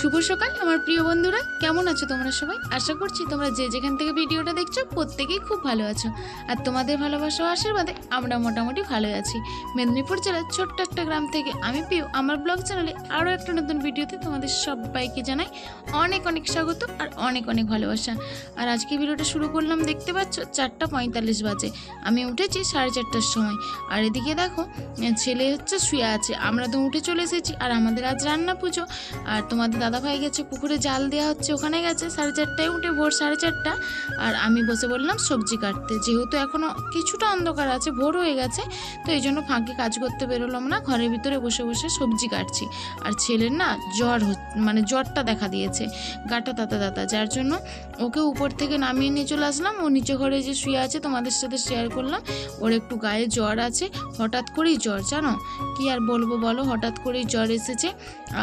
শুভ সকাল আমার প্রিয় বন্ধুরা, কেমন আছো তোমরা সবাই? আশা করছি তোমরা যে যেখান থেকে ভিডিওটা দেখছো প্রত্যেকেই খুব ভালো আছো। আর তোমাদের ভালোবাসা ও আশীর্বাদে আমরা মোটামুটি ভালো আছি। মেদিনীপুর জেলার ছোট্ট একটা গ্রাম থেকে আমি পিউ আমার ব্লগ চ্যানেলে আরও একটা নতুন ভিডিওতে তোমাদের সবাইকে জানাই অনেক অনেক স্বাগত আর অনেক অনেক ভালোবাসা। আর আজকে ভিডিওটা শুরু করলাম, দেখতে পাচ্ছ 4:45 বাজে। আমি উঠেছি 4:30টার সময়। আর এদিকে দেখো ছেলে হচ্ছে শুয়ে আছে, আমরা তো উঠে চলে এসেছি। আর আমাদের আজ রান্না পুজো। আর তোমাদের দাদাভাই গেছে পুকুরে জাল দেওয়া হচ্ছে, ওখানে গেছে 4:30টায় উঠে, ভোর 4:30। আর আমি বসে বললাম সবজি কাটতে, যেহেতু এখনও কিছুটা অন্ধকার আছে, ভোর হয়ে গেছে, তো এই জন্য ফাঁকে কাজ করতে বেরোলাম না, ঘরের ভিতরে বসে বসে সবজি কাটছি। আর ছেলের না জ্বরটা দেখা দিয়েছে, গাটা তাতা, যার জন্য ওকে উপর থেকে নামিয়ে নিয়ে চলে আসলাম। ও নিচে ঘরে যে শুয়ে আছে তোমাদের সাথে শেয়ার করলাম। ওর একটু গায়ে জ্বর আছে, হঠাৎ করেই জ্বর, জানো কি আর বলবো বলো, হঠাৎ করেই জ্বর এসেছে।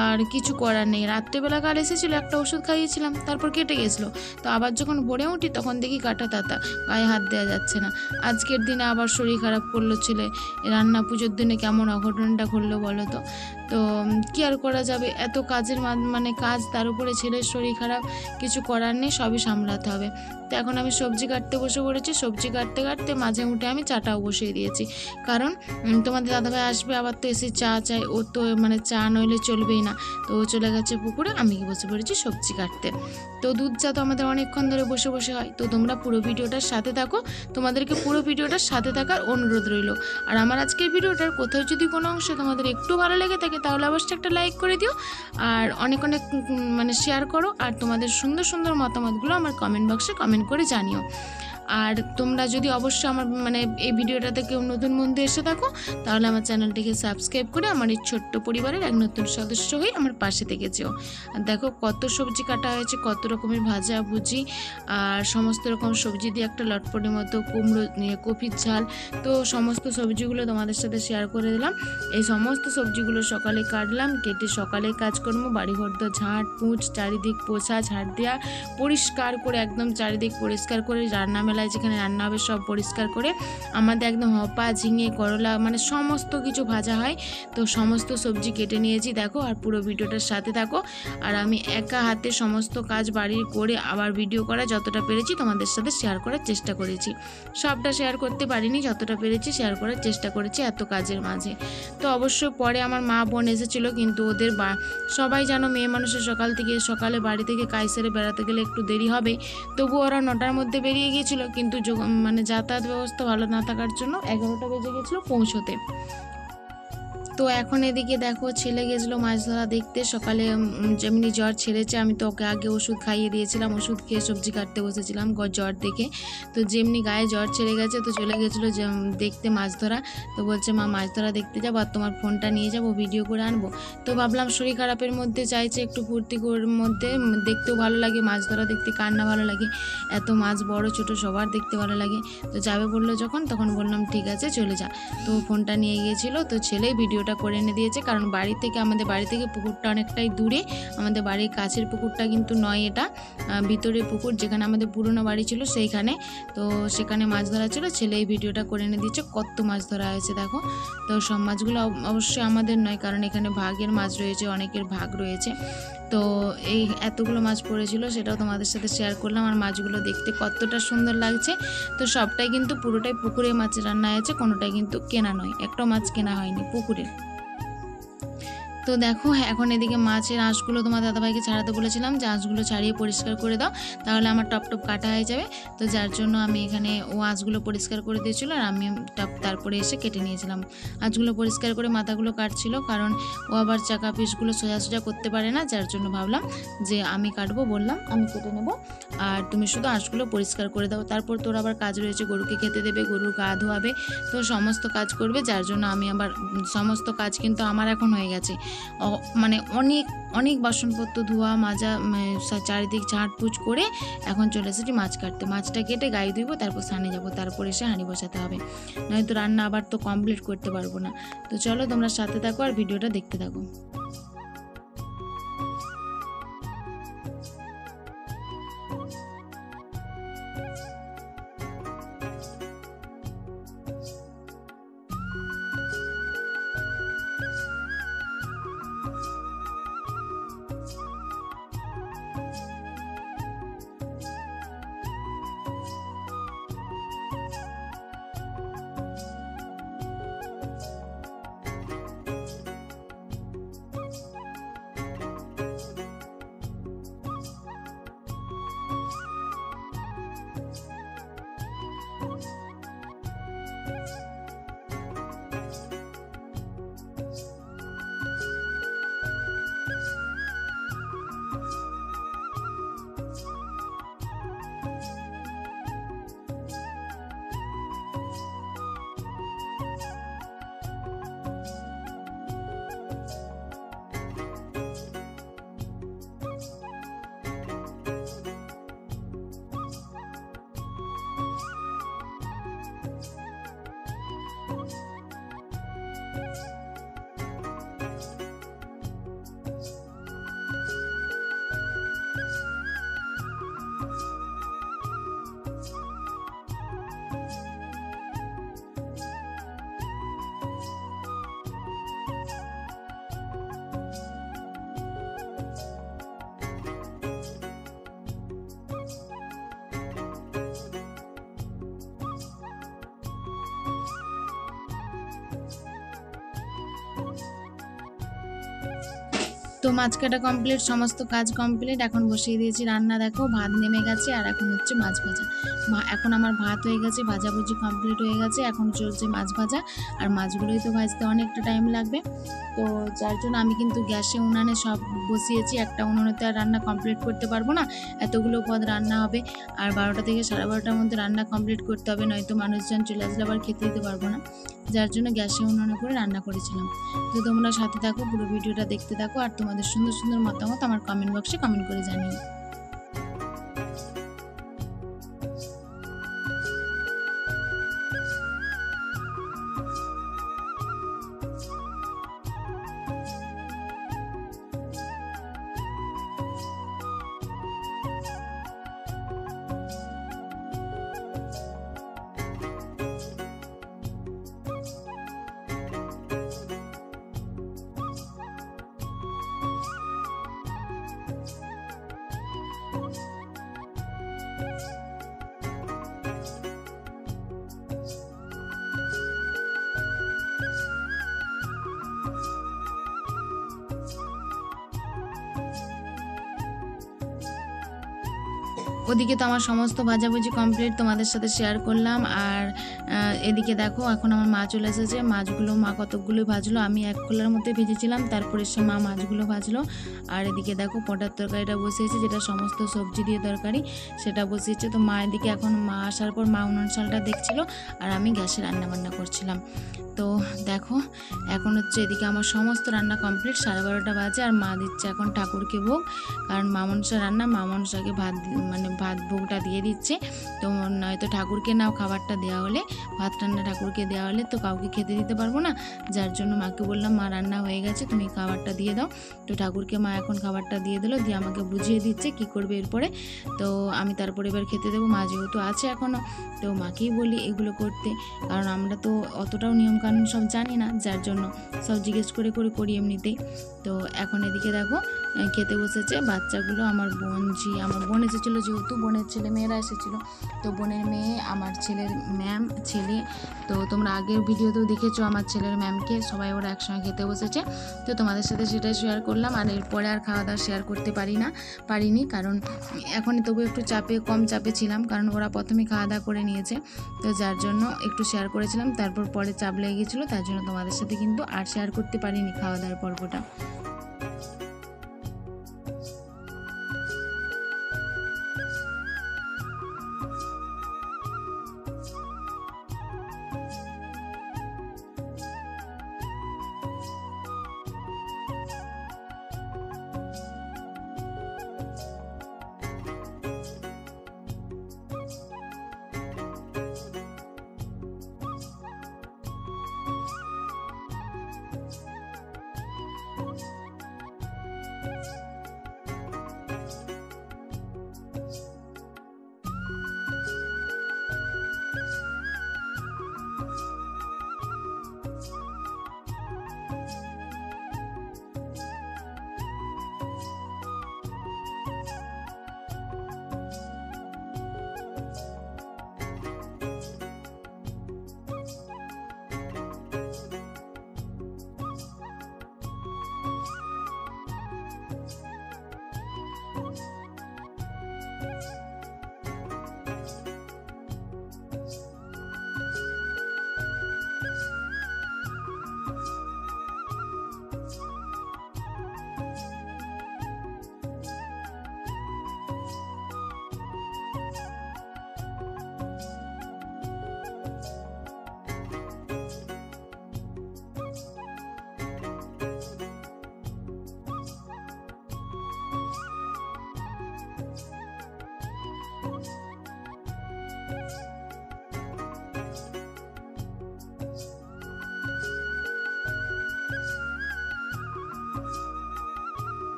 আর কিছু করার নেই, রাত্রেবেলা কাল এসেছিলো, একটা ওষুধ খাইয়েছিলাম, তারপর কেটে গেছিলো। তো আবার যখন ভোরে উঠি তখন দেখি গাটা তাতা, গায়ে হাত দেওয়া যাচ্ছে না। আজকের দিনে আবার শরীর খারাপ করলো ছেলে, রান্না পুজোর দিনে কেমন অঘটনটা ঘটলো বলো তো। তো কী আর করা যাবে, এত কাজের কাজ, তার উপরে ছেলের শরীর খারাপ, কিছু করার নেই, সবই সামলাতে হবে। তো এখন আমি সবজি কাটতে বসে পড়েছি। সবজি কাটতে কাটতে মাঝে উঠে আমি চাটাও বসিয়ে দিয়েছি, কারণ তোমাদের দাদাভাই আসবে, আবার তো এসে চা চাই, ও তো চা নইলে চলবেই না। তো ও চলে গেছে পুকুরে, আমি বসে পড়েছি সবজি কাটতে। তো দুধ চা তো আমাদের অনেকক্ষণ ধরে বসে বসে হয়। তো তোমরা পুরো ভিডিওটার সাথে থাকো, তোমাদেরকে পুরো ভিডিওটার সাথে থাকার অনুরোধ রইল। আর আমার আজকের ভিডিওটার কোথাও যদি কোনো অংশ তোমাদের একটু ভালো লেগে থাকে তাহলে অবশ্যই একটা লাইক করে দিও, আর অনেক অনেক শেয়ার করো। আর তোমাদের সুন্দর সুন্দর মতামতগুলো আমার কমেন্ট বক্সে কমেন্ট করে জানিও। আর তোমরা যদি অবশ্যই আমার এই ভিডিওটাতে কেউ নতুন বন্ধু এসে থাকো, তাহলে আমার চ্যানেলটিকে সাবস্ক্রাইব করে আমার এই ছোট্ট পরিবারের এক নতুন সদস্য হয়ে আমার পাশে থেকে যেও। আর দেখো কত সবজি কাটা হয়েছে, কত রকমের ভাজা ভুজি, আর সমস্ত রকম সবজি দিয়ে একটা লটপটের মতো কুমড়ো, কপির ঝাল। তো সমস্ত সবজিগুলো তোমাদের সাথে শেয়ার করে দিলাম। এই সমস্ত সবজিগুলো সকালে কাটলাম, কেটে সকালে কাজকর্ম, বাড়িঘর তো ঝাঁট পুঁচ, চারিদিক পোছা, ঝাড় দেওয়া, পরিষ্কার করে একদম চারিদিক পরিষ্কার করে, রান্না মেলায় যেখানে রান্না হবে সব পরিষ্কার করে, আমাদের একদম হপা, ঝিঙে, করলা, সমস্ত কিছু ভাজা হয়। তো সমস্ত সবজি কেটে নিয়েছি দেখো, আর পুরো ভিডিওটার সাথে থাকো। আর আমি একা হাতে সমস্ত কাজ বাড়ির করে আবার ভিডিও করা যতটা পেরেছি তোমাদের সাথে শেয়ার করার চেষ্টা করেছি। সবটা শেয়ার করতে পারিনি, যতটা পেরেছি শেয়ার করার চেষ্টা করেছি এত কাজের মাঝে। তো অবশ্য পরে আমার মা বোন এসেছিলো, কিন্তু ওদের সবাই জানো মেয়ে মানুষের সকালে বাড়ি থেকে কাজ সেরে বেড়াতে গেলে একটু দেরি হবে। তবু ওরা 9টার মধ্যে বেরিয়ে গিয়েছিলো, কিন্তু যাতায়াত ব্যবস্থা ভালো না থাকার জন্য 11টা বেজে গেছিলো পৌঁছতে। তো এখন এদিকে দেখো ছেলে গেছিলো মাছ ধরা দেখতে, সকালে যেমনি জ্বর ছেড়েছে, আমি তো ওকে আগে ওষুধ খাইয়ে দিয়েছিলাম, ওষুধ খেয়ে সবজি কাটতে বসেছিলাম জ্বর দেখে। তো যেমনি গায়ে জ্বর ছেড়ে গেছে তো চলে গেছিলো দেখতে মাছ ধরা। তো বলছে মা মাছ ধরা দেখতে যাবো, আর তোমার ফোনটা নিয়ে যাবো, ভিডিও করে আনবো। তো ভাবলাম শরীর খারাপের মধ্যে চাইছে একটু ফুর্তির মধ্যে, দেখতেও ভালো লাগে, মাছ ধরা দেখতে কার না ভালো লাগে, এত মাছ বড় ছোট সবার দেখতে ভালো লাগে। তো যাবে বললো যখন, তখন বললাম ঠিক আছে চলে যা। তো ফোনটা নিয়ে গিয়েছিলো, তো ছেলে ভিডিওটা করে এনে দিয়েছে, কারণ আমাদের বাড়ি থেকে পুকুরটা অনেকটাই দূরে, আমাদের বাড়ির কাছের পুকুরটা কিন্তু নয়, এটা ভিতরের পুকুর, যেখানে আমাদের পুরনো বাড়ি ছিল সেইখানে। তো সেখানে মাছ ধরা ছিল, ছেলে এই ভিডিওটা করে এনে দিয়েছে, কত মাছ ধরা হয়েছে দেখো। তো সব মাছগুলো অবশ্যই আমাদের নয়, কারণ এখানে ভাগের মাছ রয়েছে, অনেকের ভাগ রয়েছে। তো এই এতগুলো মাছ পড়েছিল, সেটাও তোমাদের সাথে শেয়ার করলাম। আর মাছগুলো দেখতে কতটা সুন্দর লাগছে। তো সবটাই কিন্তু পুরোটাই পুকুরে মাছের রান্না হয়েছে, কোনোটাই কিন্তু কেনা নয়, একটা মাছ কেনা হয়নি পুকুরের। তো দেখো এখন এদিকে মাছের আঁশগুলো তোমার দাদাভাইকে ছাড়াতে বলেছিলাম, যে আঁশগুলো ছাড়িয়ে পরিষ্কার করে দাও, তাহলে আমার টপ কাটা হয়ে যাবে। তো যার জন্য আমি এখানে ও আঁশগুলো পরিষ্কার করে দিয়েছিলো, আর আমি তারপরে এসে কেটে নিয়েছিলাম। আঁশগুলো পরিষ্কার করে মাথাগুলো কাটছিল, কারণ ও আবার চাকা পিসগুলো সোজা করতে পারে না, যার জন্য ভাবলাম যে আমি কাটবো, বললাম আমি কেটে নেবো, আর তুমি শুধু আঁশগুলো পরিষ্কার করে দাও। তারপর তোর আবার কাজ রয়েছে, গরুকে খেতে দেবে, গরুর গা ধোয়াবে, তো সমস্ত কাজ করবে, যার জন্য আমি আবার সমস্ত কাজ কিন্তু আমার এখন হয়ে গেছে। অনেক অনেক বাসনপত্র ধোয়া মাজা, চারিদিক ঝাঁটপুছ করে এখন চলে এসেছি মাছ কাটতে। মাছটা কেটে গায়ে ধুইব, তারপর স্নানে যাবো, তারপর এসে হাঁড়ি বসাতে হবে, নয়তো রান্না আবার তো কমপ্লিট করতে পারবো না। তো চলো তোমরা সাথে থাকো আর ভিডিওটা দেখতে থাকো। তো মাছ কাটা কমপ্লিট, সমস্ত কাজ কমপ্লিট। এখন বসিয়ে দিয়েছি রান্না। দেখো ভাত নেমে গেছে আর এখন হচ্ছে মাছ ভাজা। এখন আমার ভাত হয়ে গেছে, ভাজাভুজি কমপ্লিট হয়ে গেছে, এখন চলছে মাছ ভাজা। আর মাছগুলোই তো ভাজতে অনেকটা টাইম লাগবে, তো যার জন্য আমি কিন্তু গ্যাসে উনানে সব বসিয়েছি। একটা উনুনে তো আর রান্না কমপ্লিট করতে পারবো না, এতগুলো পদ রান্না হবে। আর 12টা থেকে 12:30টার মধ্যে রান্না কমপ্লিট করতে হবে, নয়তো মানুষজন চলে আসলে আবার খেতে দিতে পারবো না। যার জন্য গ্যাসে উনুনে করে রান্না করেছিলাম। তো তোমরা সাথে থাকো, পুরো ভিডিওটা দেখতে থাকো, আর তোমাদের সুন্দর সুন্দর মতামত আমার কমেন্ট বক্সে কমেন্ট করে জানিও। ওদিকে তো আমার সমস্ত ভাজাভুজি কমপ্লিট, তোমাদের সাথে শেয়ার করলাম। আর এদিকে দেখো এখন আমার মা চলে এসেছে। মাছগুলো মা কতকগুলোই ভাজলো, আমি এক খোলার মধ্যে ভেজেছিলাম, তারপরে সে মা মাছগুলো ভাজলো। আর এদিকে দেখো পটার তরকারিটা বসিয়েছে, যেটা সমস্ত সবজি দিয়ে তরকারি, সেটা বসিয়েছে। তো মা এদিকে এখন মা আসার পর মা উনুন শালটা দেখছিল আর আমি গ্যাসে রান্নাবান্না করছিলাম। তো দেখো এখন হচ্ছে এদিকে আমার সমস্ত রান্না কমপ্লিট, 12:30টা বাজে। আর মা দিচ্ছে এখন ঠাকুরকে ভোগ, কারণ মা মনসা রান্না, মা মনসাকে ভাত ভোগটা দিয়ে দিচ্ছে। তো নয়তো ঠাকুরকে নাও খাবারটা দেওয়া হলে, ভাত রান্না ঠাকুরকে দেওয়া হলে তো কাউকে খেতে দিতে পারবো না। যার জন্য মাকে বললাম মা রান্না হয়ে গেছে, তুমি খাবারটা দিয়ে দাও। তো ঠাকুরকে মা এখন খাবারটা দিয়ে দিল, দিয়ে আমাকে বুঝিয়ে দিচ্ছে কি করবে এরপরে। তো আমি তারপরে এবার খেতে দেবো, মা যেহেতু আছে এখনও, তো মাকেই বলি এগুলো করতে, কারণ আমরা তো অতটাও নিয়মকানুন সব জানি না, যার জন্য সব জিজ্ঞেস করে করে করি এমনিতেই। তো এখন এদিকে দেখো খেতে বসেছে বাচ্চাগুলো। আমার বোন এসেছিলো, যেহেতু বোনের ছেলে মেয়েরা এসেছিলো, তো বোনের মেয়ে, আমার ছেলের ম্যাম, ছেলে। তো তোমরা আগের ভিডিওতেও দেখেছো আমার ছেলের ম্যামকে, সবাই ওরা একসঙ্গে খেতে বসেছে। তো তোমাদের সাথে সেটাই শেয়ার করলাম। আর এরপরে আর খাওয়া দাওয়া শেয়ার করতে পারিনি, কারণ এখনই তবু একটু কম চাপে ছিলাম, কারণ ওরা প্রথমে খাওয়া দাওয়া করে নিয়েছে। তো যার জন্য একটু শেয়ার করেছিলাম, তারপর পরে চাপ লেগে গেছিলো, তার জন্য তোমাদের সাথে কিন্তু আর শেয়ার করতে পারিনি খাওয়া দাওয়ার পর্বটা।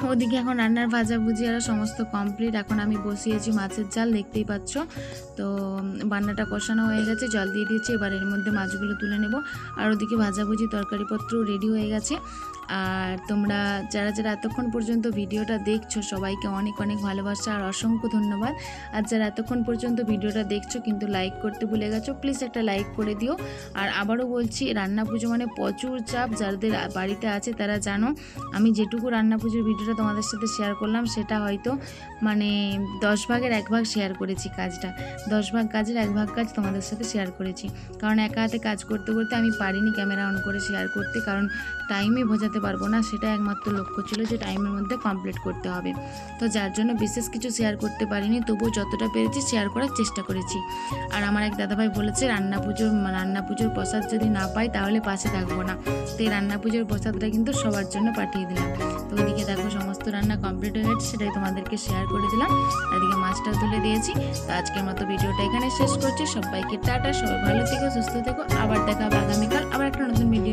ওদিকে এখন রান্নার ভাজাভুজি আর সমস্ত কমপ্লিট। এখন আমি বসিয়েছি মাছের ঝাল, দেখতেই পাচ্ছ। তো বান্নাটা কষানো হয়ে গেছে, জল দিয়ে দিয়েছি, এবার এর মধ্যে মাছগুলো তুলে নেব। আর ওদিকে ভাজাভুজি তরকারিপত্র রেডি হয়ে গেছে। আর তোমরা যারা যারা এতক্ষণ পর্যন্ত ভিডিওটা দেখছো সবাইকে অনেক অনেক ভালোবাসা আর অসংখ্য ধন্যবাদ। আর যারা এতক্ষণ পর্যন্ত ভিডিওটা দেখছো কিন্তু লাইক করতে ভুলে গেছো, প্লিজ একটা লাইক করে দিও। আর আবারও বলছি, রান্না পুজো মানে প্রচুর চাপ, যাদের বাড়িতে আছে তারা জানো। আমি যেটুকু রান্না পুজোর ভিডিওটা তোমাদের সাথে শেয়ার করলাম সেটা হয়তো মানে 10 ভাগের 1 ভাগ শেয়ার করেছি কাজটা, 10 ভাগ কাজের 1 ভাগ কাজ তোমাদের সাথে শেয়ার করেছি। কারণ একা হাতে কাজ করতে করতে আমি পারিনি ক্যামেরা অন করে শেয়ার করতে, কারণ টাইমই বোঝাতে পারবো না, সেটা একমাত্র লক্ষ্য ছিল যে টাইমের মধ্যে কমপ্লিট করতে হবে। তো যার জন্য বিশেষ কিছু শেয়ার করতে পারিনি, তবুও যতটা পেরেছি শেয়ার করার চেষ্টা করেছি। আর আমার এক দাদাভাই বলেছে রান্না পুজোর প্রসাদ যদি না পাই তাহলে পাশে থাকবো না। তো এই রান্না পুজোর প্রসাদটা কিন্তু সবার জন্য পাঠিয়ে দিলাম। তো ওইদিকে দেখো সমস্ত রান্না কমপ্লিট হয়ে গেছে, সেটাই তোমাদেরকে শেয়ার করে দিলাম। এদিকে মাছটা তুলে দিয়েছি। তো আজকের মতো ভিডিওটা এখানে শেষ করছি। সবাইকে টাটা, সবাই ভালো থেকো, সুস্থ থেকো। আবার দেখা হবে আগামীকাল আবার একটা নতুন ভিডিও।